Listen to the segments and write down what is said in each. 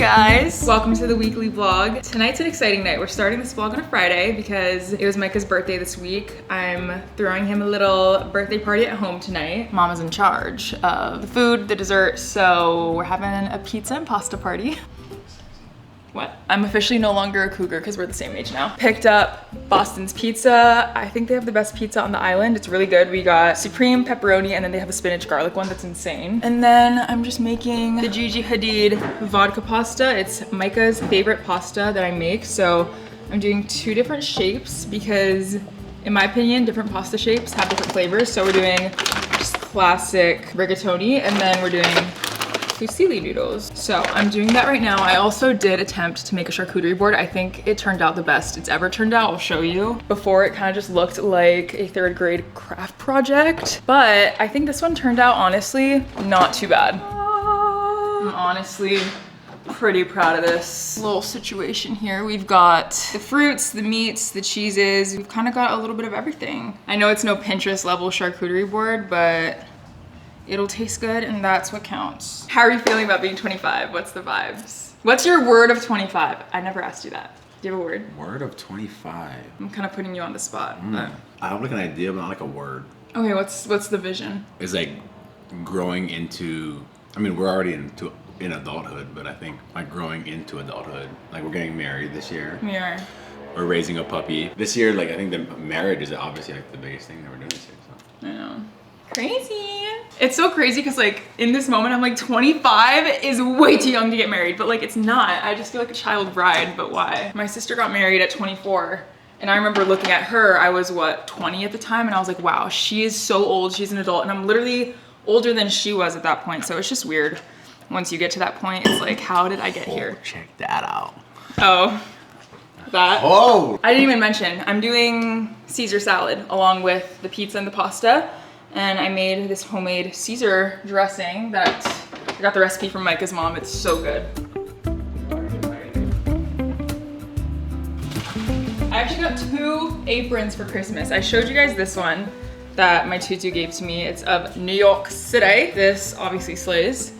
guys, welcome to the weekly vlog. Tonight's an exciting night. We're starting this vlog on a Friday because it was Micah's birthday this week. I'm throwing him a little birthday party at home tonight. Mama's in charge of the food, the dessert, so we're having a pizza and pasta party. What? I'm officially no longer a cougar because we're the same age now. Picked up Boston's Pizza. I think they have the best pizza on the island. It's really good. We got supreme pepperoni and then they have a spinach garlic one that's insane. And then I'm just making the Gigi Hadid vodka pasta. It's Micah's favorite pasta that I make. So I'm doing two different shapes because in my opinion, different pasta shapes have different flavors. So we're doing just classic rigatoni and then we're doing fusilli noodles. So I'm doing that right now. I also did attempt to make a charcuterie board. I think it turned out the best it's ever turned out. I'll show you. Before it kind of just looked like a third grade craft project, but I think this one turned out honestly not too bad. I'm honestly pretty proud of this little situation here. We've got the fruits, the meats, the cheeses. We've kind of got a little bit of everything. I know it's no Pinterest level charcuterie board, but it'll taste good and that's what counts. How are you feeling about being 25? What's the vibes? What's your word of 25? I never asked you that. Do you have a word? Word of 25. I'm kind of putting you on the spot. I have like an idea, but not like a word. Okay, what's the vision? It's like growing into, I mean, we're already in adulthood, but I think like growing into adulthood. Like we're getting married this year. We are. We're raising a puppy. This year, like I think the marriage is obviously like the biggest thing that we're doing this year. So. I know. Crazy. It's so crazy because like in this moment I'm like 25 is way too young to get married, but like it's not. I just feel like a child bride, but why? My sister got married at 24 and I remember looking at her, I was what, 20 at the time, and I was like, wow, she is so old, she's an adult, and I'm literally older than she was at that point. So it's just weird. Once you get to that point, it's like, how did I get here? Check that out. Oh, that. Oh! I didn't even mention, I'm doing Caesar salad along with the pizza and the pasta. And I made this homemade Caesar dressing that I got the recipe from Micah's mom. It's so good. I actually got 2 aprons for Christmas. I showed you guys this one that my tutu gave to me. It's of New York City. This obviously slays.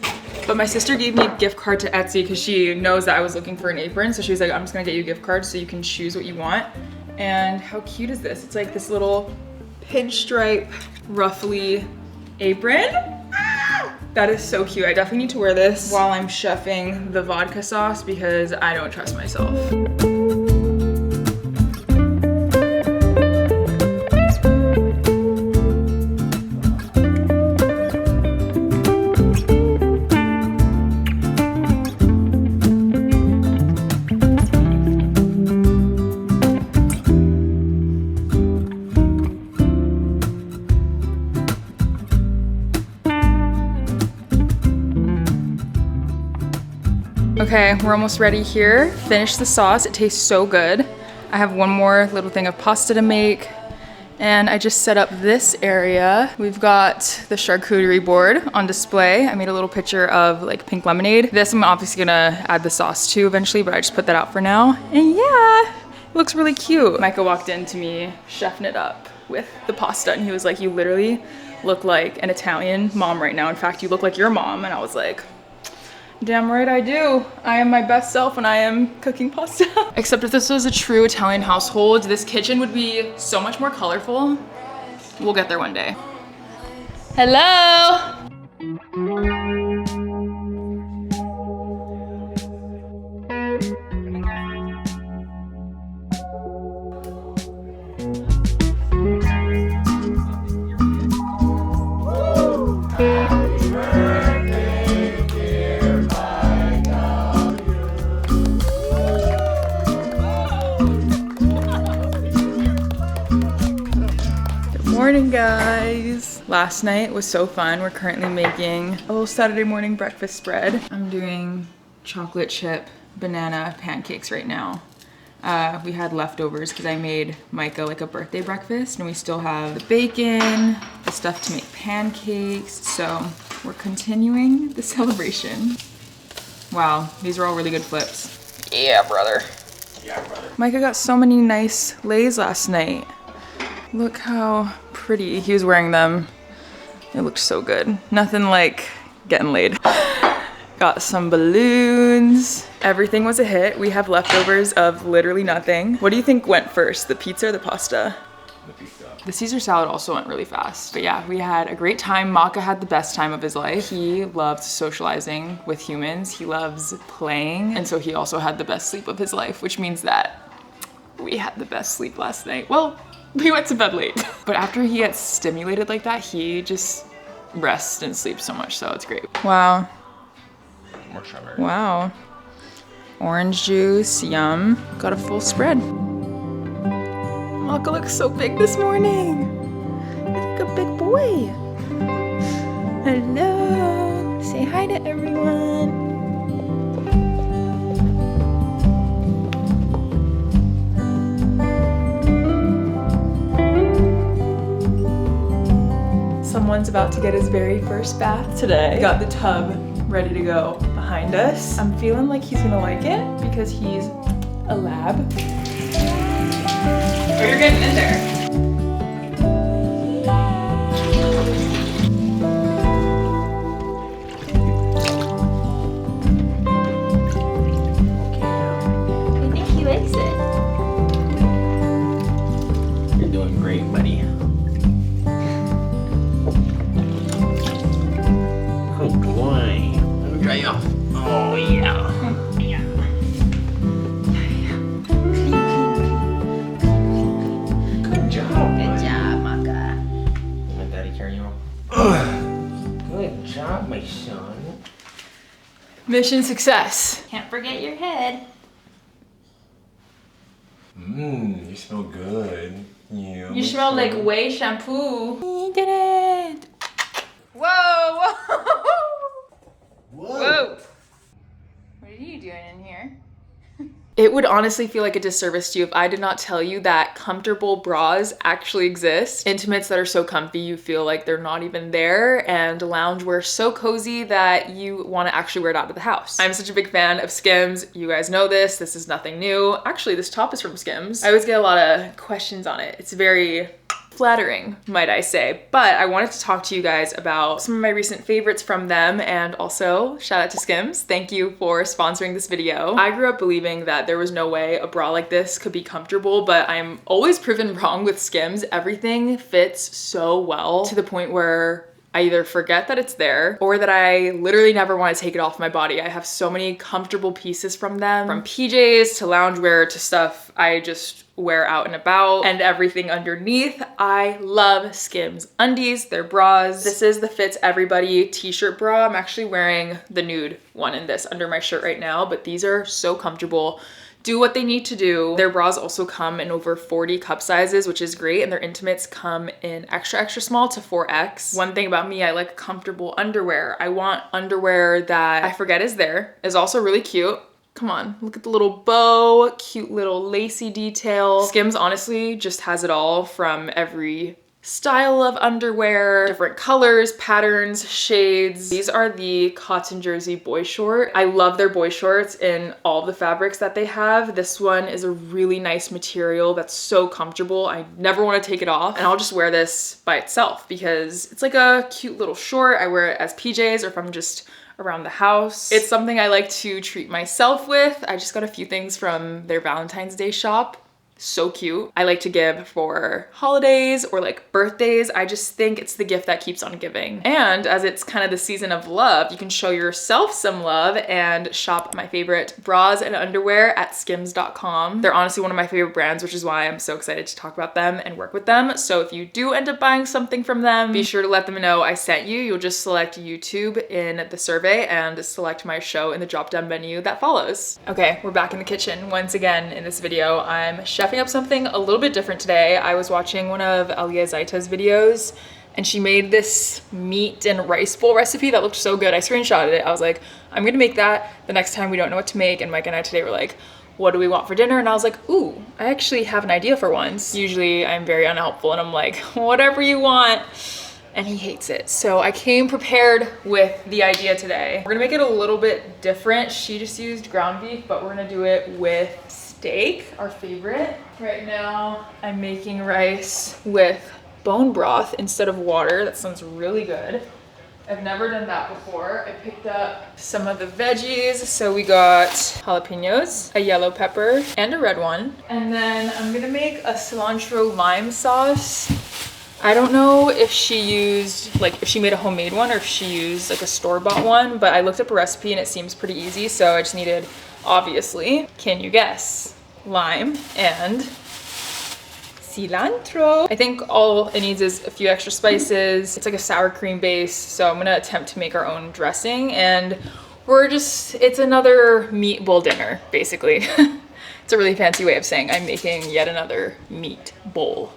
But my sister gave me a gift card to Etsy because she knows that I was looking for an apron. So she was like, I'm just gonna get you a gift card so you can choose what you want. And how cute is this? It's like this little pinstripe ruffly apron. That is so cute. I definitely need to wear this while I'm chefing the vodka sauce because I don't trust myself. Okay, we're almost ready here. Finished the sauce, it tastes so good. I have one more little thing of pasta to make and I just set up this area. We've got the charcuterie board on display. I made a little picture of like pink lemonade. This I'm obviously gonna add the sauce to eventually, but I just put that out for now. And yeah, it looks really cute. Micah walked into me chefing it up with the pasta and he was like, you literally look like an Italian mom right now. In fact, you look like your mom. And I was like, damn right I do. I am my best self when I am cooking pasta. Except if this was a true Italian household, this kitchen would be so much more colorful. We'll get there one day. Hello. Morning guys. Last night was so fun. We're currently making a little Saturday morning breakfast spread. I'm doing chocolate chip banana pancakes right now. We had leftovers because I made Micah like a birthday breakfast and we still have the bacon, the stuff to make pancakes. So we're continuing the celebration. Wow, these are all really good flips. Yeah, brother. Yeah, brother. Micah got so many nice lays last night. Look how pretty he was wearing them. It looked so good. Nothing like getting laid. Got some balloons. Everything was a hit. We have leftovers of literally nothing. What do you think went first, the pizza or the pasta? The pizza. The Caesar salad also went really fast. But yeah, we had a great time. Maka had the best time of his life. He loves socializing with humans. He loves playing. And so he also had the best sleep of his life, which means that we had the best sleep last night. Well, we went to bed late. But after he gets stimulated like that, he just rests and sleeps so much, so it's great. Wow. More strawberry. Wow. Orange juice, yum. Got a full spread. Maka looks so big this morning. He's like a big boy. Hello. Say hi to everyone. Someone's about to get his very first bath today. Got the tub ready to go behind us. I'm feeling like he's gonna like it because he's a lab. Oh, you're getting in there. I think he likes it. You're doing great, buddy. Good boy. Let me dry you off. Oh, yeah. Good job. Good job, Maka. Let Daddy carry you off. Good job, my son. Mission success. Can't forget your head. You smell good. You smell like whey shampoo. He did it. Whoa, whoa. Whoa. What are you doing in here? It would honestly feel like a disservice to you if I did not tell you that comfortable bras actually exist. Intimates that are so comfy you feel like they're not even there, and loungewear so cozy that you want to actually wear it out of the house. I'm such a big fan of Skims. You guys know this. This is nothing new. Actually, this top is from Skims. I always get a lot of questions on it. It's very flattering, might I say. But I wanted to talk to you guys about some of my recent favorites from them, and also shout out to Skims. Thank you for sponsoring this video. I grew up believing that there was no way a bra like this could be comfortable, but I'm always proven wrong with Skims. Everything fits so well to the point where I either forget that it's there or that I literally never want to take it off my body. I have so many comfortable pieces from them, from PJs to loungewear to stuff I just wear out and about, and everything underneath. I love Skims undies, their bras. This is the Fits Everybody t-shirt bra. I'm actually wearing the nude one in this under my shirt right now, but these are so comfortable. Do what they need to do. Their bras also come in over 40 cup sizes, which is great, and their intimates come in extra, extra small to 4X. One thing about me, I like comfortable underwear. I want underwear that I forget is there, is also really cute. Come on, look at the little bow, cute little lacy detail. Skims honestly just has it all, from every style of underwear, different colors, patterns, shades. These are the cotton jersey boy short. I love their boy shorts in all the fabrics that they have. This one is a really nice material that's so comfortable. I never want to take it off, and I'll just wear this by itself because it's like a cute little short. I wear it as PJs or if I'm just around the house. It's something I like to treat myself with. I just got a few things from their Valentine's Day shop. So cute. I like to give for holidays or like birthdays. I just think it's the gift that keeps on giving. And as it's kind of the season of love, you can show yourself some love and shop my favorite bras and underwear at skims.com. They're honestly one of my favorite brands, which is why I'm so excited to talk about them and work with them. So if you do end up buying something from them, be sure to let them know I sent you. You'll just select YouTube in the survey and select my show in the drop-down menu that follows. Okay, we're back in the kitchen once again in this video. I'm chefing up something a little bit different today. I was watching one of Alia Zaita's videos and she made this meat and rice bowl recipe that looked so good. I screenshotted it. I was like, I'm gonna make that the next time we don't know what to make. And Mike and I today were like, what do we want for dinner? And I was like, ooh, I actually have an idea for once. Usually I'm very unhelpful and I'm like, whatever you want. And he hates it. So I came prepared with the idea today. We're gonna make it a little bit different. She just used ground beef, but we're gonna do it with steak, our favorite. Right now, I'm making rice with bone broth instead of water. That sounds really good. I've never done that before. I picked up some of the veggies. So we got jalapenos, a yellow pepper, and a red one. And then I'm gonna make a cilantro lime sauce. I don't know if she used, like if she made a homemade one or if she used like a store-bought one, but I looked up a recipe and it seems pretty easy. So I just needed, obviously, can you guess? Lime and cilantro. I think all it needs is a few extra spices. It's like a sour cream base, so I'm gonna attempt to make our own dressing, and it's another meat bowl dinner, basically. It's a really fancy way of saying I'm making yet another meat bowl.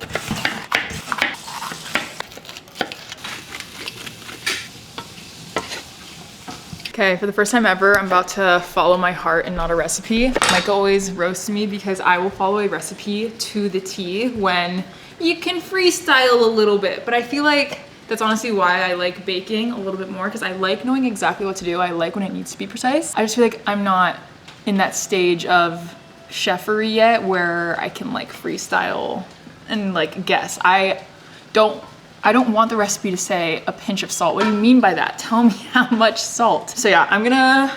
Okay, for the first time ever, I'm about to follow my heart and not a recipe. Mike always roasts me because I will follow a recipe to the T when you can freestyle a little bit. But I feel like that's honestly why I like baking a little bit more, because I like knowing exactly what to do. I like when it needs to be precise. I just feel like I'm not in that stage of chefery yet where I can like freestyle and like guess. I don't want the recipe to say a pinch of salt. What do you mean by that? Tell me how much salt. So yeah, I'm gonna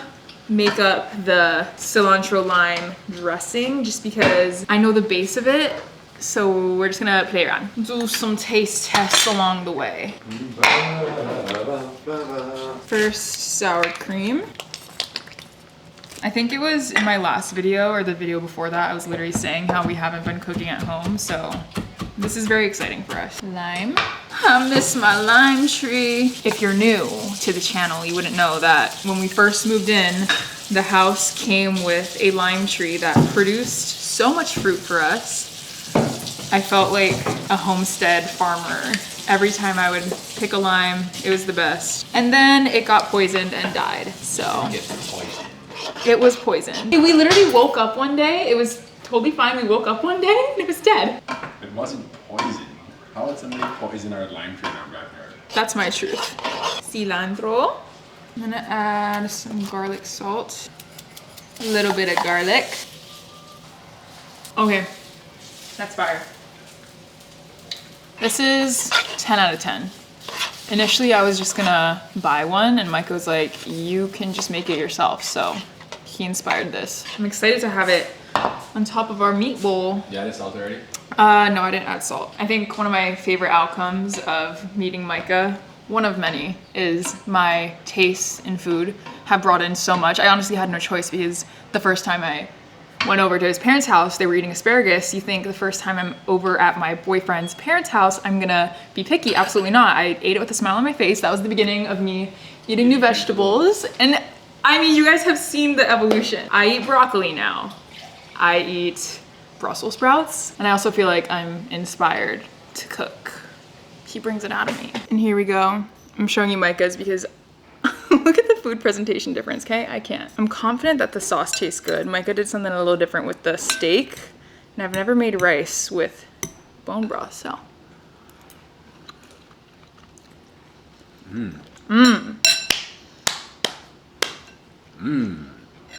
make up the cilantro lime dressing just because I know the base of it. So we're just gonna play around. Do some taste tests along the way. First, sour cream. I think it was in my last video or the video before that, I was literally saying how we haven't been cooking at home. So this is very exciting for us. Lime. I miss my lime tree. If you're new to the channel, you wouldn't know that when we first moved in, the house came with a lime tree that produced so much fruit for us. I felt like a homestead farmer. Every time I would pick a lime, it was the best. And then it got poisoned and died, so. It was poisoned. We literally woke up one day, it was totally fine. We woke up one day and it was dead. It wasn't poison. How would somebody poison our lime tree in our backyard? That's my truth. Cilantro. I'm gonna add some garlic salt. A little bit of garlic. Okay, that's fire. This is 10 out of 10. Initially, I was just gonna buy one and Mike was like, you can just make it yourself. So he inspired this. I'm excited to have it on top of our meat bowl. You added salt already? No, I didn't add salt. I think one of my favorite outcomes of meeting Micah, one of many, is my tastes in food have brought in so much. I honestly had no choice because the first time I went over to his parents' house, they were eating asparagus. You think the first time I'm over at my boyfriend's parents' house, I'm gonna be picky? Absolutely not. I ate it with a smile on my face. That was the beginning of me eating new vegetables. And I mean, you guys have seen the evolution. I eat broccoli now. I eat Brussels sprouts. And I also feel like I'm inspired to cook. He brings it out of me. And here we go. I'm showing you Micah's because look at the food presentation difference, okay? I can't. I'm confident that the sauce tastes good. Micah did something a little different with the steak. And I've never made rice with bone broth, so.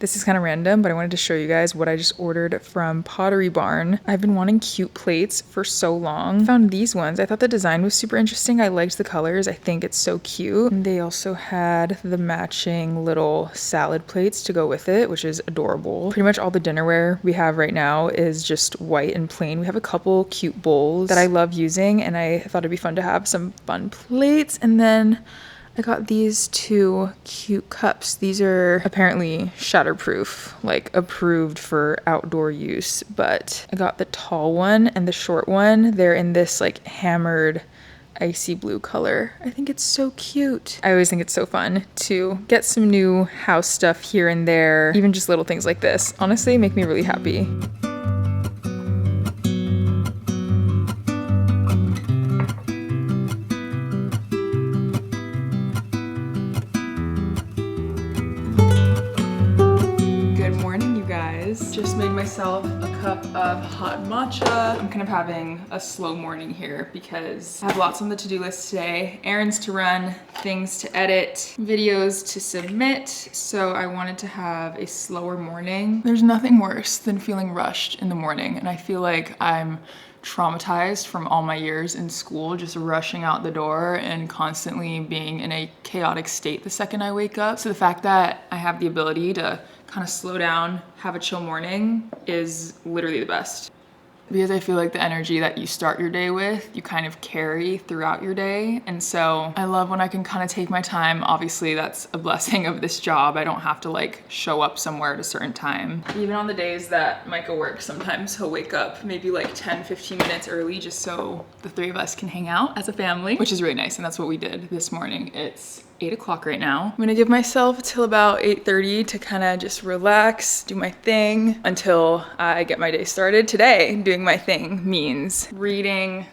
This is kind of random, but I wanted to show you guys what I just ordered from Pottery Barn. I've been wanting cute plates for so long. Found these ones. I thought the design was super interesting. I liked the colors. I think it's so cute. And they also had the matching little salad plates to go with it, which is adorable. Pretty much all the dinnerware we have right now is just white and plain. We have a couple cute bowls that I love using, and I thought it'd be fun to have some fun plates. And then I got these two cute cups. These are apparently shatterproof, like approved for outdoor use, but I got the tall one and the short one. They're in this like hammered icy blue color. I think it's so cute. I always think it's so fun to get some new house stuff here and there. Even just little things like this, honestly, make me really happy. Just made myself a cup of hot matcha. I'm kind of having a slow morning here because I have lots on the to-do list today. Errands to run, things to edit, videos to submit. So I wanted to have a slower morning. There's nothing worse than feeling rushed in the morning, and I feel like I'm traumatized from all my years in school, just rushing out the door and constantly being in a chaotic state the second I wake up. So the fact that I have the ability to kind of slow down, have a chill morning is literally the best. Because I feel like the energy that you start your day with, you kind of carry throughout your day. And so I love when I can kind of take my time. Obviously, that's a blessing of this job. I don't have to like show up somewhere at a certain time. Even on the days that Micah works, sometimes he'll wake up maybe like 10, 15 minutes early just so the three of us can hang out as a family, which is really nice. And that's what we did this morning. It's 8 o'clock right now. I'm gonna give myself till about 8:30 to kind of just relax, do my thing until I get my day started. Today, doing my thing means reading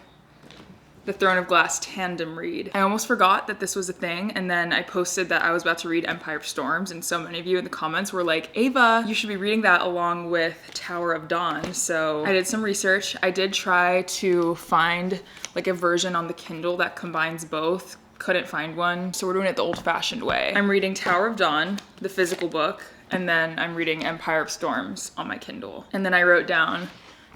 the Throne of Glass tandem read. I almost forgot that this was a thing, and then I posted that I was about to read Empire of Storms, and so many of you in the comments were like, Ava, you should be reading that along with Tower of Dawn. So I did some research. I did try to find like a version on the Kindle that combines both. Couldn't find one, so we're doing it the old-fashioned way. I'm reading Tower of Dawn, the physical book, and then I'm reading Empire of Storms on my Kindle. And then I wrote down,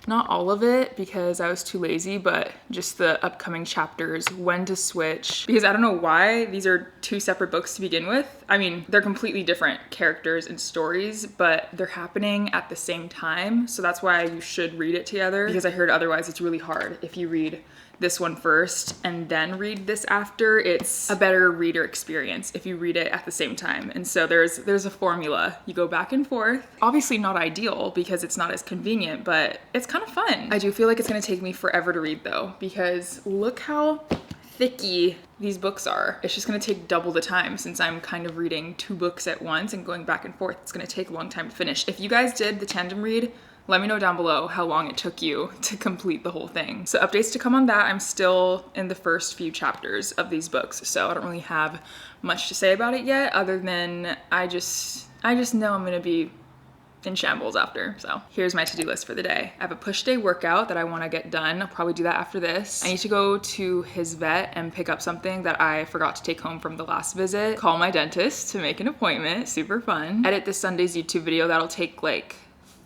not all of it because I was too lazy, but just the upcoming chapters, when to switch. Because I don't know why these are two separate books to begin with. I mean, they're completely different characters and stories, but they're happening at the same time. So that's why you should read it together, because I heard otherwise it's really hard if you read this one first and then read this after. It's a better reader experience if you read it at the same time. And so there's a formula. You go back and forth. Obviously not ideal because it's not as convenient, but it's kind of fun. I do feel like it's gonna take me forever to read though, because look how thicky these books are. It's just gonna take double the time since I'm kind of reading 2 books at once and going back and forth. It's gonna take a long time to finish. If you guys did the tandem read, let me know down below how long it took you to complete the whole thing. So updates to come on that. I'm still in the first few chapters of these books, so I don't really have much to say about it yet, other than I just know I'm gonna be in shambles after. So here's my to-do list for the day. I have a push day workout that I wanna get done. I'll probably do that after this. I need to go to his vet and pick up something that I forgot to take home from the last visit. Call my dentist to make an appointment, super fun. Edit this Sunday's YouTube video. That'll take like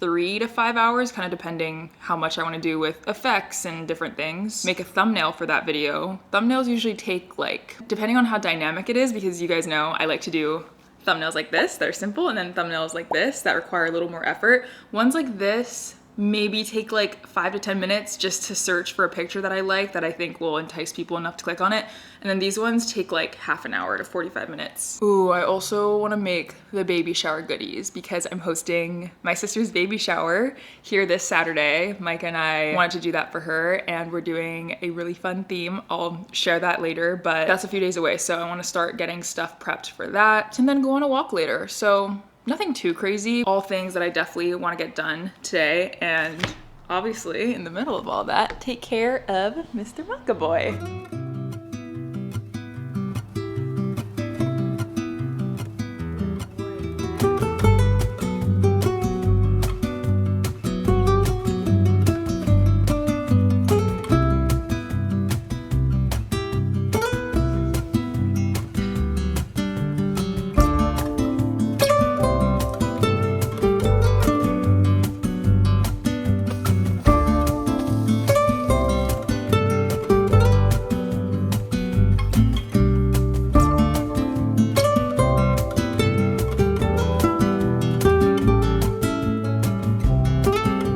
3 to 5 hours, kind of depending how much I want to do with effects and different things. Make a thumbnail for that video. Thumbnails usually take like, depending on how dynamic it is, because you guys know I like to do thumbnails like this that are simple, and then thumbnails like this that require a little more effort. Ones like this maybe take like 5 to 10 minutes just to search for a picture that I like, that I think will entice people enough to click on it. And then these ones take like half an hour to 45 minutes. Ooh, I also wanna make the baby shower goodies because I'm hosting my sister's baby shower here this Saturday. Micah and I wanted to do that for her, and we're doing a really fun theme. I'll share that later, but that's a few days away. So I wanna start getting stuff prepped for that and then go on a walk later. So nothing too crazy, all things that I definitely want to get done today, and obviously in the middle of all that, take care of Mr. Micah boy.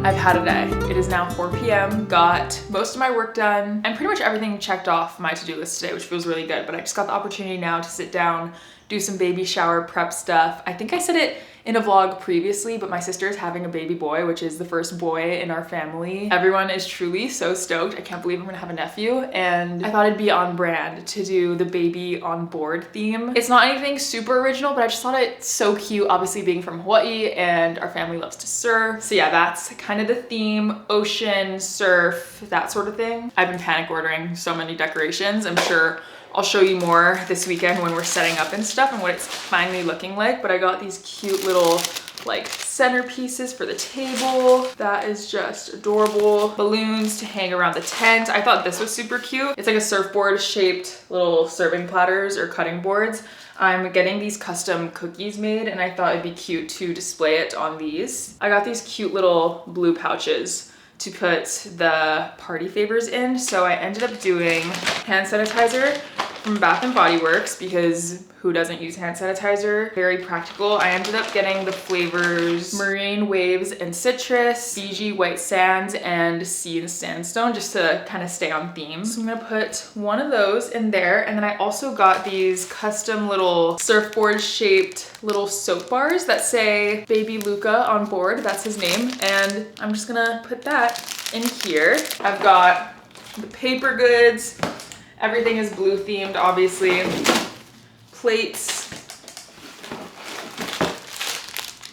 I've had a day. It is now 4 p.m. Got most of my work done and pretty much everything checked off my to-do list today, which feels really good. But I just got the opportunity now to sit down, do some baby shower prep stuff. I think I said it in a vlog previously, but my sister is having a baby boy, which is the first boy in our family. Everyone is truly so stoked. I can't believe I'm gonna have a nephew, and I thought it'd be on brand to do the baby on board theme. It's not anything super original, but I just thought it's so cute, obviously being from Hawaii and our family loves to surf. So yeah, that's kind of the theme, ocean, surf, that sort of thing. I've been panic ordering so many decorations. I'm sure I'll show you more this weekend when we're setting up and stuff and what it's finally looking like. But I got these cute little like centerpieces for the table. That is just adorable. Balloons to hang around the tent. I thought this was super cute. It's like a surfboard shaped little serving platters or cutting boards. I'm getting these custom cookies made, and I thought it'd be cute to display it on these. I got these cute little blue pouches to put the party favors in. So I ended up doing hand sanitizer from Bath and Body Works because who doesn't use hand sanitizer? Very practical. I ended up getting the flavors Marine Waves and Citrus, Fiji White Sands, and Sea and Sandstone, just to kind of stay on theme. So I'm gonna put one of those in there. And then I also got these custom little surfboard shaped little soap bars that say Baby Luca on board, that's his name. And I'm just gonna put that in here. I've got the paper goods. Everything is blue themed, obviously. Plates,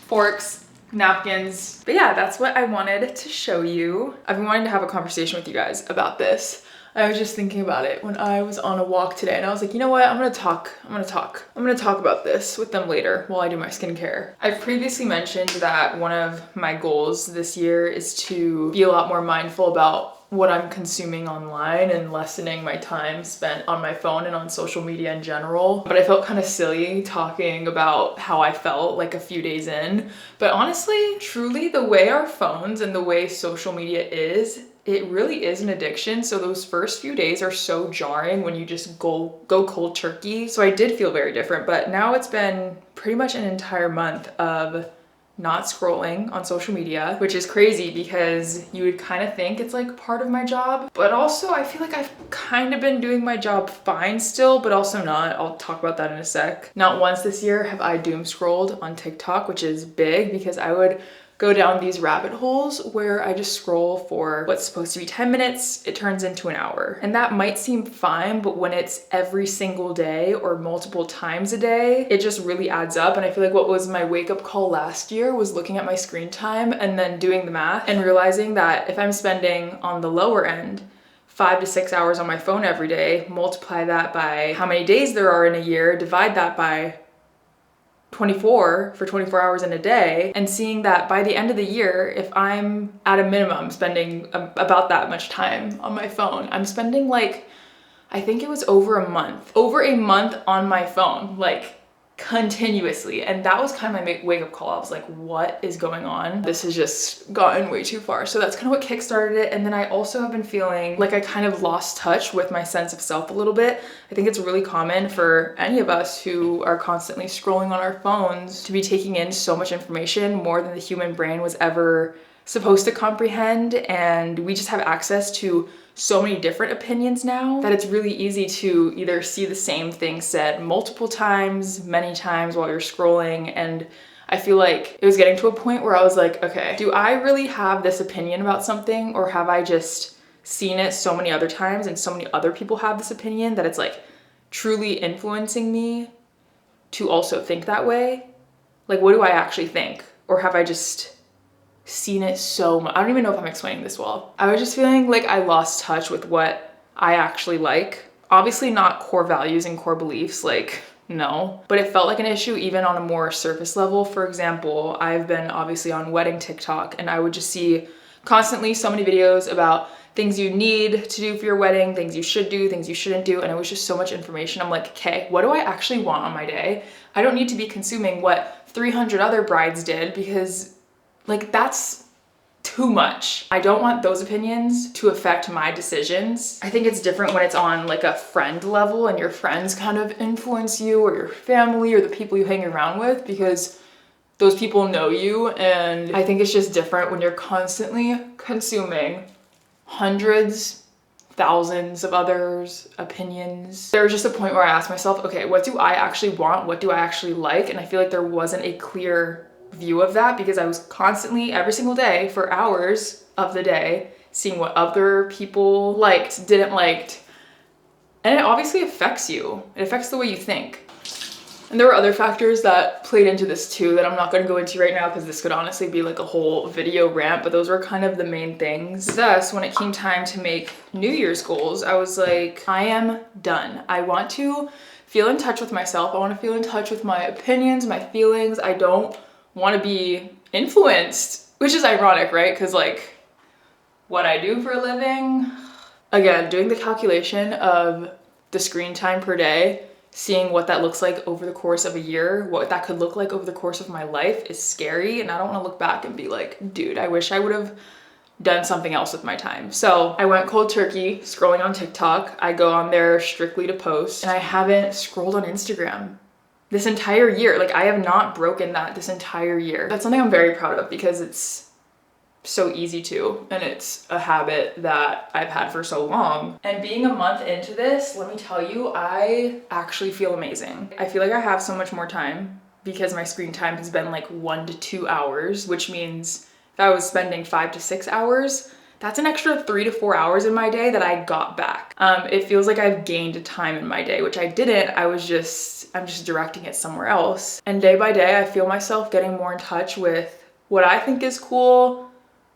forks, napkins. But yeah, that's what I wanted to show you. I've been wanting to have a conversation with you guys about this. I was just thinking about it when I was on a walk today, and I was like, you know what? I'm gonna talk about this with them later while I do my skincare. I've previously mentioned that one of my goals this year is to be a lot more mindful about what I'm consuming online and lessening my time spent on my phone and on social media in general. But I felt kind of silly talking about how I felt like a few days in. But honestly, truly, the way our phones and the way social media is, it really is an addiction. So those first few days are so jarring when you just go cold turkey. So I did feel very different, but now it's been pretty much an entire month of not scrolling on social media, which is crazy because you would kind of think it's like part of my job, but also I feel like I've kind of been doing my job fine still, but also not. I'll talk about that in a sec. Not once this year have I doom scrolled on TikTok, which is big because I would go down these rabbit holes where I just scroll for what's supposed to be 10 minutes, it turns into an hour. And that might seem fine, but when it's every single day or multiple times a day, it just really adds up. And I feel like what was my wake up call last year was looking at my screen time and then doing the math and realizing that if I'm spending on the lower end 5 to 6 hours on my phone every day, multiply that by how many days there are in a year, divide that by 24 for 24 hours in a day, and seeing that by the end of the year, if I'm at a minimum spending about that much time on my phone, I'm spending like, I think it was over a month on my phone, like continuously. And that was kind of my wake up call. I was like, what is going on? This has just gotten way too far. So that's kind of what kickstarted it. And then I also have been feeling like I kind of lost touch with my sense of self a little bit. I think it's really common for any of us who are constantly scrolling on our phones to be taking in so much information, more than the human brain was ever supposed to comprehend. And we just have access to so many different opinions now that it's really easy to either see the same thing said multiple times, many times while you're scrolling. And I feel like it was getting to a point where I was like, okay, do I really have this opinion about something, or have I just seen it so many other times and so many other people have this opinion that it's like truly influencing me to also think that way? Like, what do I actually think? Or have I just seen it so much? I don't even know if I'm explaining this well. I was just feeling like I lost touch with what I actually like. Obviously not core values and core beliefs, like no, but it felt like an issue even on a more surface level. For example, I've been obviously on wedding TikTok, and I would just see constantly so many videos about things you need to do for your wedding, things you should do, things you shouldn't do. And it was just so much information. I'm like, okay, what do I actually want on my day? I don't need to be consuming what 300 other brides did, because like that's too much. I don't want those opinions to affect my decisions. I think it's different when it's on like a friend level and your friends kind of influence you, or your family, or the people you hang around with, because those people know you. And I think it's just different when you're constantly consuming hundreds, thousands of others' opinions. There was just a point where I asked myself, okay, what do I actually want? What do I actually like? And I feel like there wasn't a clear view of that, because I was constantly every single day for hours of the day seeing what other people liked, didn't like, and it obviously affects you. It affects the way you think. And there were other factors that played into this too that I'm not going to go into right now, because this could honestly be like a whole video rant, but those were kind of the main things. Thus, when it came time to make New Year's goals, I was like, I am done. I want to feel in touch with myself. I want to feel in touch with my opinions, my feelings. I don't want to be influenced, which is ironic, right? Because like what I do for a living, again, doing the calculation of the screen time per day, seeing what that looks like over the course of a year, what that could look like over the course of my life is scary. And I don't want to look back and be like, dude, I wish I would have done something else with my time. So I went cold turkey scrolling on TikTok. I go on there strictly to post, and I haven't scrolled on Instagram this entire year. Like, I have not broken that this entire year. That's something I'm very proud of because it's so easy to, and it's a habit that I've had for so long. And being a month into this, let me tell you, I actually feel amazing. I feel like I have so much more time because my screen time has been like 1 to 2 hours, which means if I was spending 5 to 6 hours, that's an extra 3 to 4 hours in my day that I got back. It feels like I've gained time in my day, which I didn't. I'm just directing it somewhere else. And day by day, I feel myself getting more in touch with what I think is cool,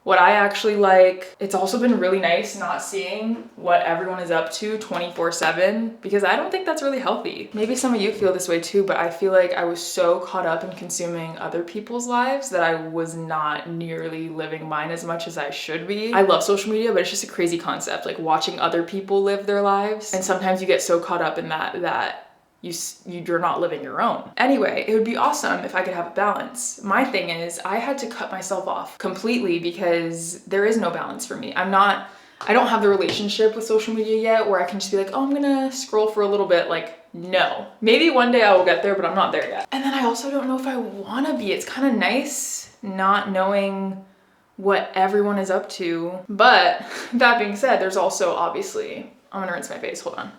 what I actually like. It's also been really nice not seeing what everyone is up to 24/7 because I don't think that's really healthy. Maybe some of you feel this way too, but I feel like I was so caught up in consuming other people's lives that I was not nearly living mine as much as I should be. I love social media, but it's just a crazy concept, like watching other people live their lives. And sometimes you get so caught up in that you're not living your own. Anyway, it would be awesome if I could have a balance. My thing is, I had to cut myself off completely because there is no balance for me. I don't have the relationship with social media yet where I can just be like, oh, I'm gonna scroll for a little bit. Like, no. Maybe one day I will get there, but I'm not there yet. And then I also don't know if I wanna be. It's kind of nice not knowing what everyone is up to. But that being said, there's also obviously, I'm gonna rinse my face, hold on.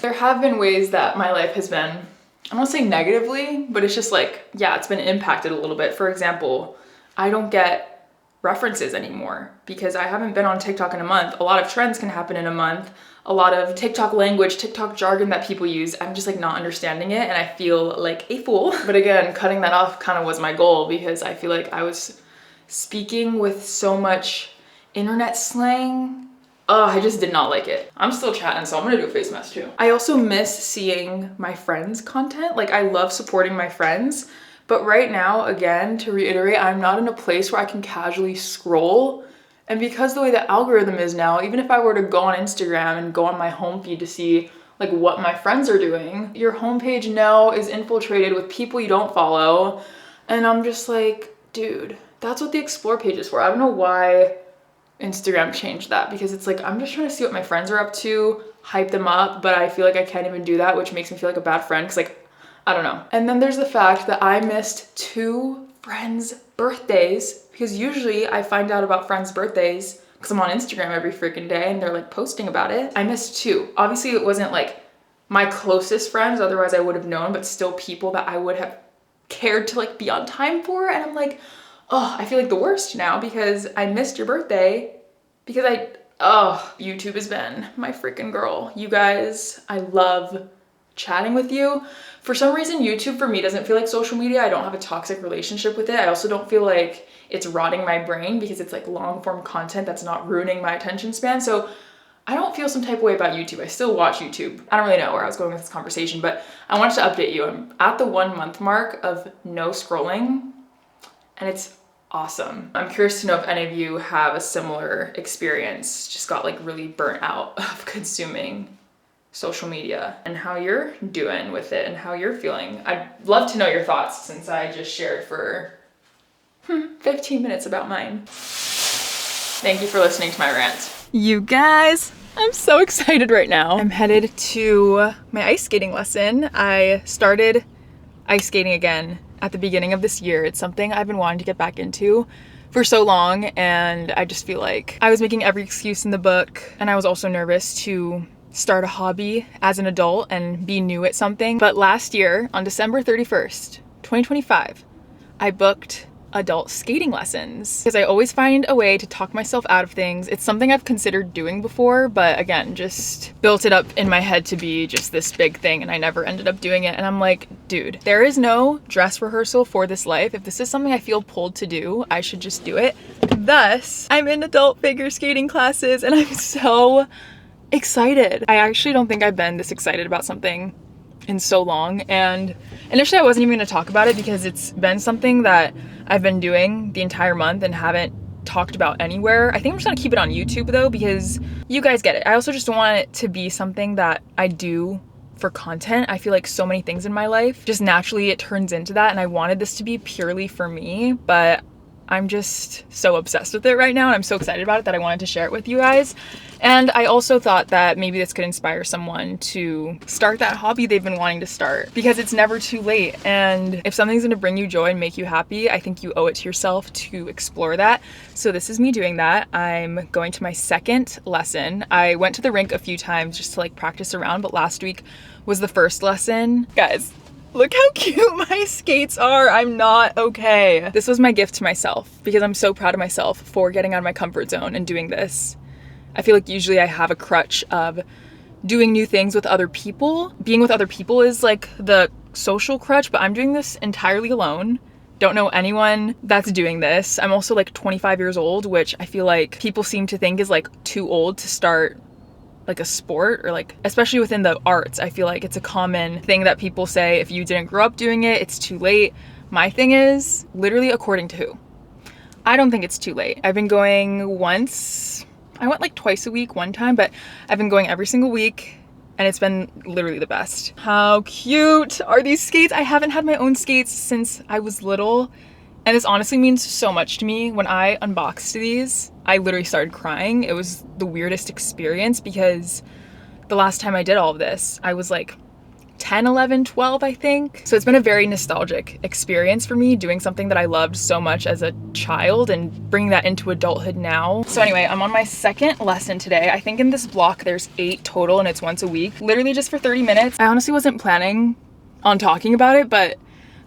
There have been ways that my life has been, I don't want to say negatively, but it's just like, yeah, it's been impacted a little bit. For example, I don't get references anymore because I haven't been on TikTok in a month. A lot of trends can happen in a month. A lot of TikTok language, TikTok jargon that people use, I'm just like not understanding it and I feel like a fool. But again, cutting that off kind of was my goal because I feel like I was speaking with so much internet slang. Oh, I just did not like it. I'm still chatting, so I'm gonna do a face mask too. I also miss seeing my friends' content. Like, I love supporting my friends, but right now, again, to reiterate, I'm not in a place where I can casually scroll. And because the way the algorithm is now, even if I were to go on Instagram and go on my home feed to see like what my friends are doing, your homepage now is infiltrated with people you don't follow. And I'm just like, dude, that's what the explore page is for. I don't know why Instagram changed that because it's like, I'm just trying to see what my friends are up to, hype them up, but I feel like I can't even do that, which makes me feel like a bad friend because like, I don't know. And then there's the fact that I missed 2 friends' birthdays because usually I find out about friends' birthdays because I'm on Instagram every freaking day and they're like posting about it. I missed 2. Obviously it wasn't like my closest friends, otherwise I would have known, but still people that I would have cared to like be on time for. And I'm like, oh, I feel like the worst now because I missed your birthday because YouTube has been my freaking girl. You guys, I love chatting with you. For some reason, YouTube for me doesn't feel like social media. I don't have a toxic relationship with it. I also don't feel like it's rotting my brain because it's like long form content that's not ruining my attention span. So I don't feel some type of way about YouTube. I still watch YouTube. I don't really know where I was going with this conversation, but I wanted to update you. I'm at the 1 month mark of no scrolling and it's awesome. I'm curious to know if any of you have a similar experience, just got like really burnt out of consuming social media and how you're doing with it and how you're feeling. I'd love to know your thoughts since I just shared for 15 minutes about mine. Thank you for listening to my rant. You guys, I'm so excited right now. I'm headed to my ice skating lesson. I started ice skating again at the beginning of this year. It's something I've been wanting to get back into for so long, and I just feel like I was making every excuse in the book, and I was also nervous to start a hobby as an adult and be new at something. But last year, on December 31st, 2025, I booked adult skating lessons because I always find a way to talk myself out of things. It's something I've considered doing before, but again, just built it up in my head to be just this big thing and I never ended up doing it. And I'm like, dude, there is no dress rehearsal for this life. If this is something I feel pulled to do, I should just do it. Thus, I'm in adult figure skating classes and I'm so excited. I actually don't think I've been this excited about something in so long, and initially I wasn't even going to talk about it because it's been something that I've been doing the entire month and haven't talked about anywhere. I think I'm just gonna keep it on YouTube though because you guys get it. I also just want it to be something that I do for content. I feel like so many things in my life just naturally it turns into that, and I wanted this to be purely for me, but I'm just so obsessed with it right now, and I'm so excited about it that I wanted to share it with you guys. And I also thought that maybe this could inspire someone to start that hobby they've been wanting to start, because it's never too late. And if something's gonna bring you joy and make you happy, I think you owe it to yourself to explore that. So this is me doing that. I'm going to my second lesson. I went to the rink a few times just to like practice around, but last week was the first lesson. Guys, look how cute my skates are. I'm not okay. This was my gift to myself because I'm so proud of myself for getting out of my comfort zone and doing this. I feel like usually I have a crutch of doing new things with other people. Being with other people is like the social crutch, but I'm doing this entirely alone. Don't know anyone that's doing this. I'm also like 25 years old, which I feel like people seem to think is like too old to start like a sport, or like, especially within the arts, I feel like it's a common thing that people say, if you didn't grow up doing it, it's too late. My thing is, literally according to who? I don't think it's too late. I've been going once. I went like twice a week one time, but I've been going every single week, and it's been literally the best. How cute are these skates? I haven't had my own skates since I was little, and this honestly means so much to me. When I unboxed these, I literally started crying. It was the weirdest experience because the last time I did all of this, I was like 10, 11, 12, I think. So it's been a very nostalgic experience for me, doing something that I loved so much as a child and bringing that into adulthood now. So anyway, I'm on my second lesson today. I think in this block there's 8 total, and it's once a week, literally just for 30 minutes. I honestly wasn't planning on talking about it, but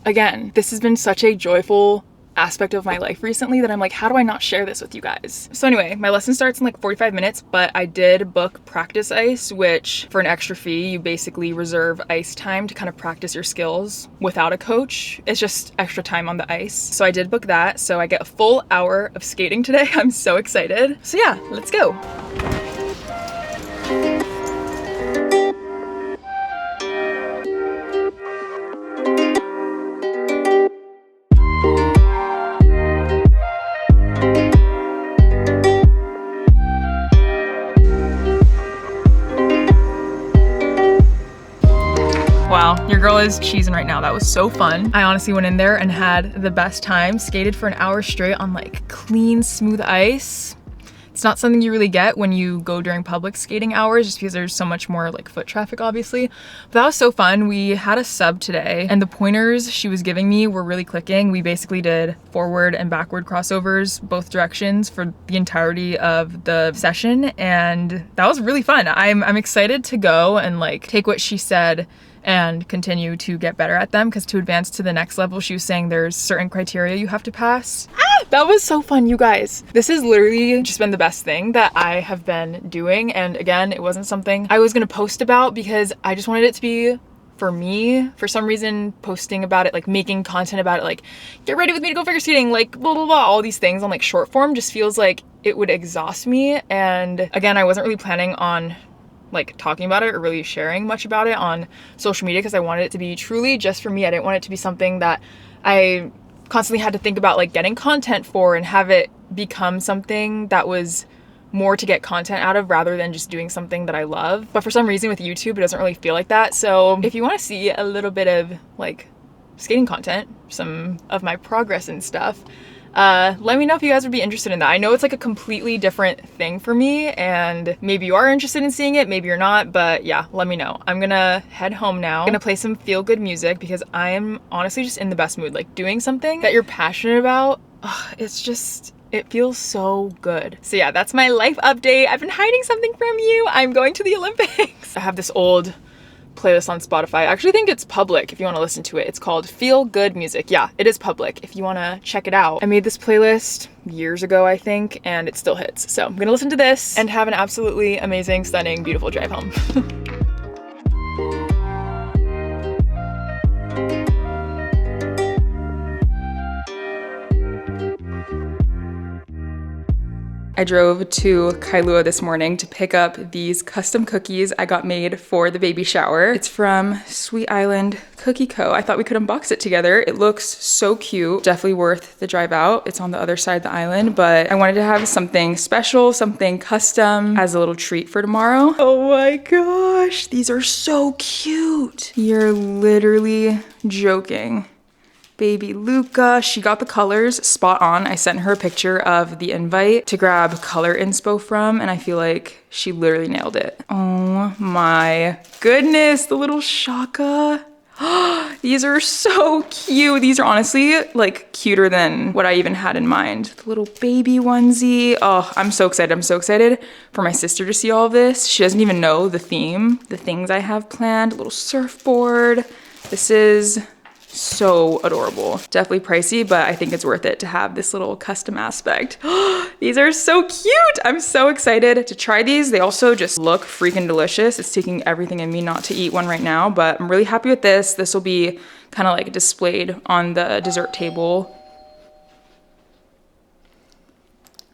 again, this has been such a joyful aspect of my life recently that I'm like, how do I not share this with you guys? So anyway, my lesson starts in like 45 minutes, but I did book practice ice, which for an extra fee, you basically reserve ice time to kind of practice your skills without a coach. It's just extra time on the ice. So I did book that. So I get a full hour of skating today. I'm so excited. So yeah, let's go. Wow, your girl is cheesing right now. That was so fun. I honestly went in there and had the best time. Skated for an hour straight on like clean, smooth ice. It's not something you really get when you go during public skating hours, just because there's so much more like foot traffic, obviously. But that was so fun. We had a sub today, and the pointers she was giving me were really clicking. We basically did forward and backward crossovers, both directions, for the entirety of the session, and that was really fun. I'm excited to go and like take what she said and continue to get better at them, because to advance to the next level, she was saying there's certain criteria you have to pass. That was so fun, you guys. This has literally just been the best thing that I have been doing. And again, it wasn't something I was gonna post about because I just wanted it to be for me. For some reason, posting about it, like making content about it, like get ready with me to go figure skating, like blah, blah, blah, all these things on like short form just feels like it would exhaust me. And again, I wasn't really planning on like talking about it or really sharing much about it on social media, because I wanted it to be truly just for me. I didn't want it to be something that I constantly had to think about like getting content for and have it become something that was more to get content out of rather than just doing something that I love. But for some reason with YouTube, it doesn't really feel like that. So if you want to see a little bit of like skating content, some of my progress and stuff, let me know if you guys would be interested in that. I know it's like a completely different thing for me, and maybe you are interested in seeing it, maybe you're not, but yeah, let me know. I'm gonna head home now. I'm gonna play some feel-good music because I am honestly just in the best mood. Like doing something that you're passionate about, it feels so good. So yeah, that's my life update. I've been hiding something from you. I'm going to the Olympics. I have this old playlist on Spotify. I actually think it's public if you want to listen to it. It's called Feel Good Music. Yeah, it is public if you want to check it out. I made this playlist years ago, I think, and it still hits. So I'm gonna listen to this and have an absolutely amazing, stunning, beautiful drive home. I drove to Kailua this morning to pick up these custom cookies I got made for the baby shower. It's from Sweet Island Cookie Co. I thought we could unbox it together. It looks so cute. Definitely worth the drive out. It's on the other side of the island, but I wanted to have something special, something custom as a little treat for tomorrow. Oh my gosh, these are so cute. You're literally joking. Baby Luca. She got the colors spot on. I sent her a picture of the invite to grab color inspo from, and I feel like she literally nailed it. Oh my goodness, the little Shaka. These are so cute. These are honestly like cuter than what I even had in mind. The little baby onesie. Oh, I'm so excited. I'm so excited for my sister to see all of this. She doesn't even know the theme, the things I have planned. A little surfboard. This is so adorable. Definitely pricey, but I think it's worth it to have this little custom aspect. These are so cute. I'm so excited to try these. They also just look freaking delicious. It's taking everything in me not to eat one right now, but I'm really happy with this. This will be kind of like displayed on the dessert table.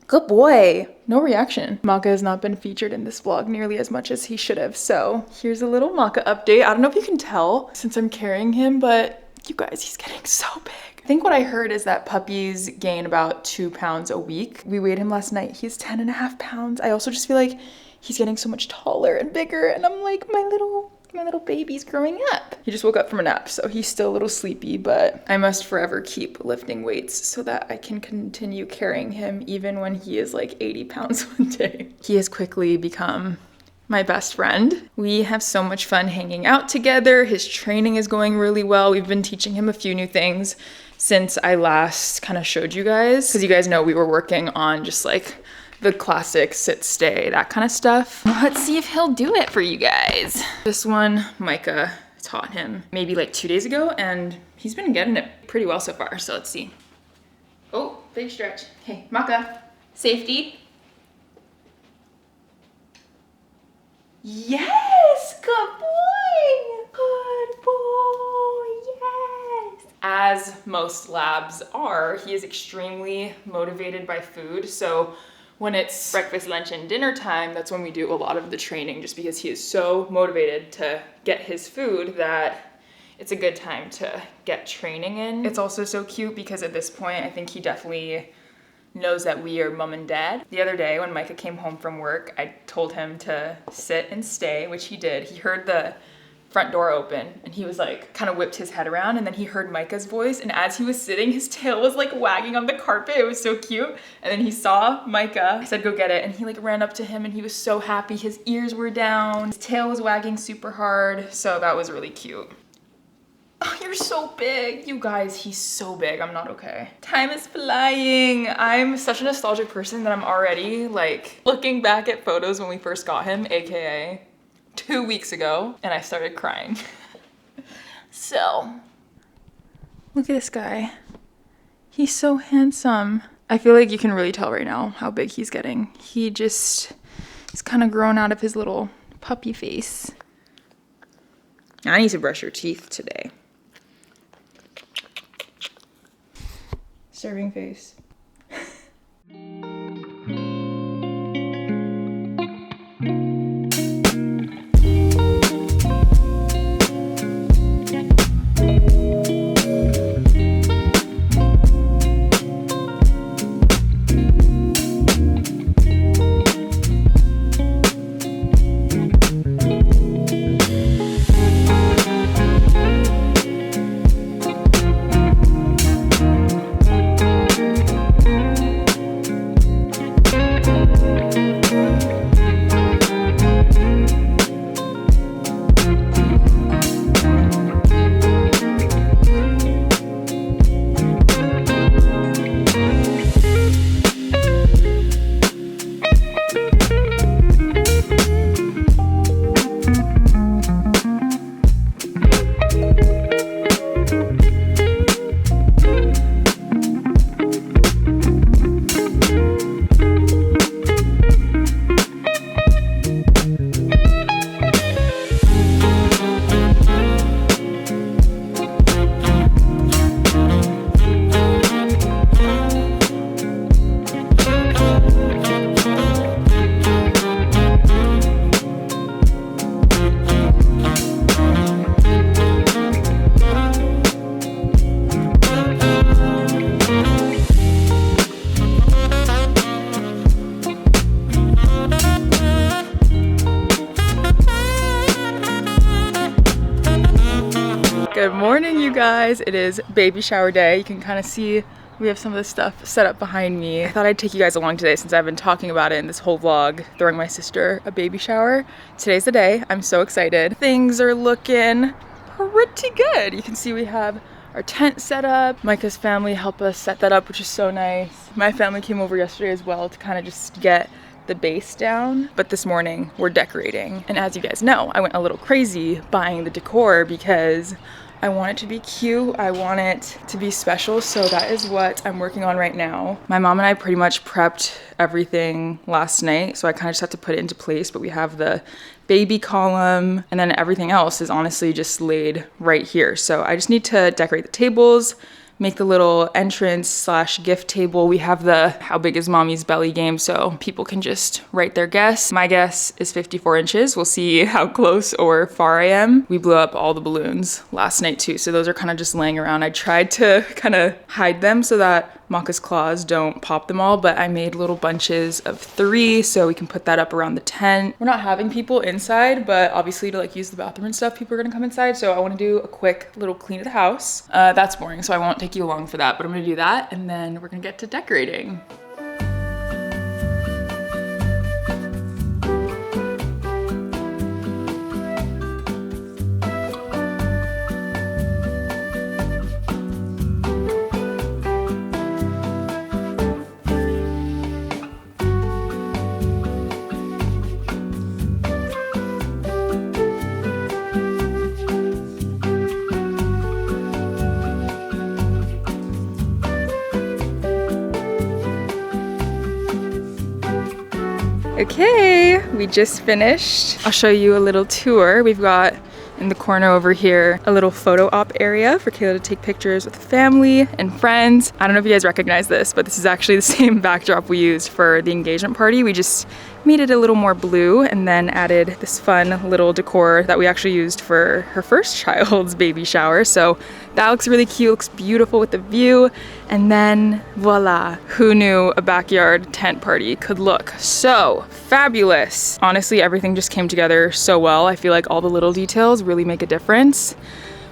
Good boy. No reaction. Maka has not been featured in this vlog nearly as much as he should have. So here's a little Maka update. I don't know if you can tell since I'm carrying him, but you guys, he's getting so big. I think what I heard is that puppies gain about 2 pounds a week. We weighed him last night. He's 10.5 pounds. I also just feel like he's getting so much taller and bigger, and I'm like, my little baby's growing up. He just woke up from a nap, so he's still a little sleepy, but I must forever keep lifting weights so that I can continue carrying him even when he is like 80 pounds one day. He has quickly become my best friend. We have so much fun hanging out together. His training is going really well. We've been teaching him a few new things since I last kind of showed you guys, because you guys know we were working on just like the classic sit, stay, that kind of stuff. Let's see if he'll do it for you guys. This one, Micah taught him maybe like 2 days ago, and he's been getting it pretty well so far. So let's see. Oh, big stretch. Okay, Micah, safety. Yes, good boy. Good boy, yes. As most labs are, he is extremely motivated by food. So when it's breakfast, lunch, and dinner time, that's when we do a lot of the training, just because he is so motivated to get his food that it's a good time to get training in. It's also so cute because at this point, I think he definitely knows that we are mom and dad. The other day when Micah came home from work, I told him to sit and stay, which he did. He heard the front door open and he was like, kind of whipped his head around, and then he heard Micah's voice, and as he was sitting, his tail was like wagging on the carpet. It was so cute. And then he saw Micah. I said, go get it. And he like ran up to him and he was so happy. His ears were down. His tail was wagging super hard. So that was really cute. Oh, you're so big. You guys, he's so big. I'm not okay. Time is flying. I'm such a nostalgic person that I'm already like looking back at photos when we first got him, AKA 2 weeks ago, and I started crying. So, look at this guy. He's so handsome. I feel like you can really tell right now how big he's getting. He's kind of grown out of his little puppy face. I need to brush your teeth today. Serving face. Good morning, you guys. It is baby shower day. You can kind of see we have some of the stuff set up behind me. I thought I'd take you guys along today since I've been talking about it in this whole vlog, throwing my sister a baby shower. Today's the day. I'm so excited. Things are looking pretty good. You can see we have our tent set up. Micah's family helped us set that up, which is so nice. My family came over yesterday as well to kind of just get the base down, but this morning we're decorating. And as you guys know, I went a little crazy buying the decor because I want it to be cute. I want it to be special. So that is what I'm working on right now. My mom and I pretty much prepped everything last night, so I kind of just have to put it into place, but we have the baby column and then everything else is honestly just laid right here. So I just need to decorate the tables, make the little entrance / gift table. We have the how big is mommy's belly game so people can just write their guess. My guess is 54 inches. We'll see how close or far I am. We blew up all the balloons last night too, so those are kind of just laying around. I tried to kind of hide them so that Maka's claws don't pop them all, but I made little bunches of 3 so we can put that up around the tent. We're not having people inside, but obviously to like use the bathroom and stuff, people are gonna come inside, so I wanna do a quick little clean of the house. That's boring, so I won't take you along for that, but I'm gonna do that and then we're gonna get to decorating. Okay, we just finished. I'll show you a little tour. We've got in the corner over here a little photo op area for Kayla to take pictures with family and friends. I don't know if you guys recognize this, but this is actually the same backdrop we used for the engagement party. We just made it a little more blue and then added this fun little decor that we actually used for her first child's baby shower. So that looks really cute, looks beautiful with the view. And then voila, who knew a backyard tent party could look so fabulous. Honestly, everything just came together so well. I feel like all the little details really make a difference.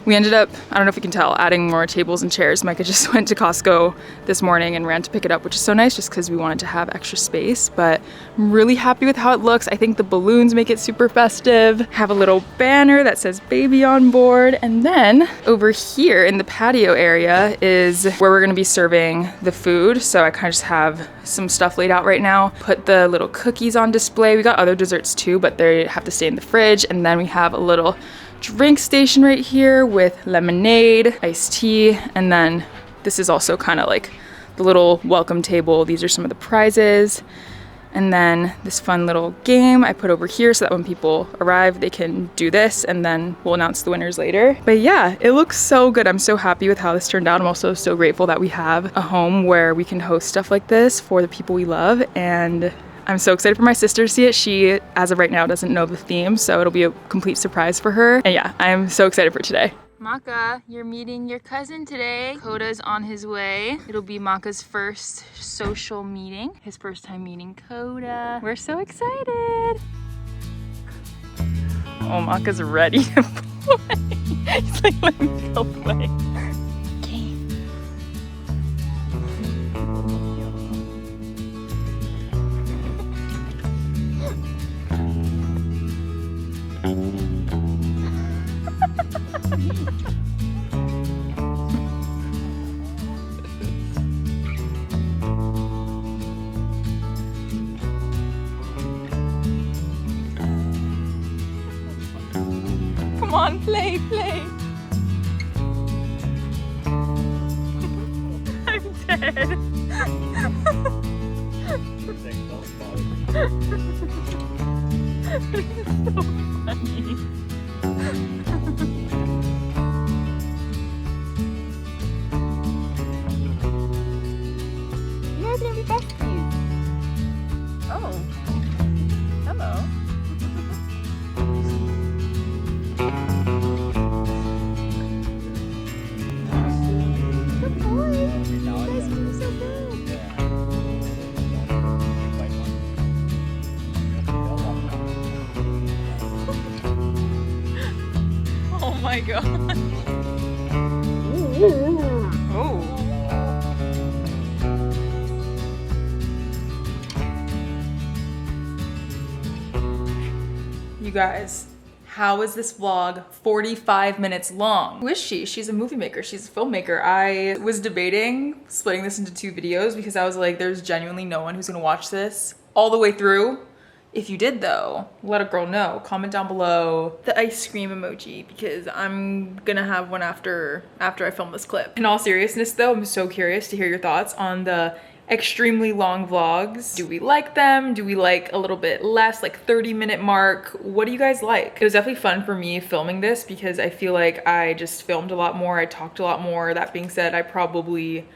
We ended up, I don't know if you can tell, adding more tables and chairs. Micah just went to Costco this morning and ran to pick it up, which is so nice just because we wanted to have extra space, but I'm really happy with how it looks. I think the balloons make it super festive. Have a little banner that says baby on board. And then over here in the patio area is where we're gonna be serving the food. So I kind of just have some stuff laid out right now. Put the little cookies on display. We got other desserts too, but they have to stay in the fridge. And then we have a little drink station right here with lemonade, iced tea, and then this is also kind of like the little welcome table. These are some of the prizes. And then this fun little game I put over here so that when people arrive, they can do this and then we'll announce the winners later. But yeah, it looks so good. I'm so happy with how this turned out. I'm also so grateful that we have a home where we can host stuff like this for the people we love, and I'm so excited for my sister to see it. She, as of right now, doesn't know the theme, so it'll be a complete surprise for her. And yeah, I'm so excited for today. Maka, you're meeting your cousin today. Koda's on his way. It'll be Maka's first social meeting. His first time meeting Koda. We're so excited. Oh, Maka's ready to play. He's like, let me go play. Come on, play, play. I'm dead. It's so funny. You guys are gonna be besties. Oh, hello. Good boy. You guys are doing so good. Oh my god. Oh. You guys, how is this vlog 45 minutes long? Who is she? She's a movie maker. She's a filmmaker. I was debating splitting this into 2 videos because I was like, there's genuinely no one who's gonna watch this all the way through. If you did though, let a girl know. Comment down below the ice cream emoji because I'm gonna have one after I film this clip. In all seriousness though, I'm so curious to hear your thoughts on the extremely long vlogs. Do we like them? Do we like a little bit less, like 30-minute mark? What do you guys like? It was definitely fun for me filming this because I feel like I just filmed a lot more. I talked a lot more. That being said, I probably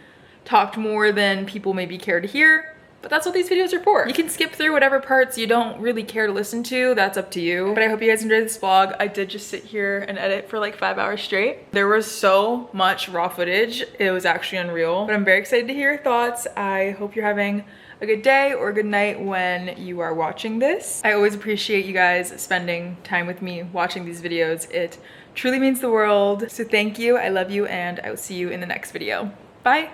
talked more than people maybe care to hear. But that's what these videos are for. You can skip through whatever parts you don't really care to listen to. That's up to you. But I hope you guys enjoyed this vlog. I did just sit here and edit for like 5 hours straight. There was so much raw footage. It was actually unreal. But I'm very excited to hear your thoughts. I hope you're having a good day or a good night when you are watching this. I always appreciate you guys spending time with me watching these videos. It truly means the world. So thank you. I love you and I will see you in the next video. Bye.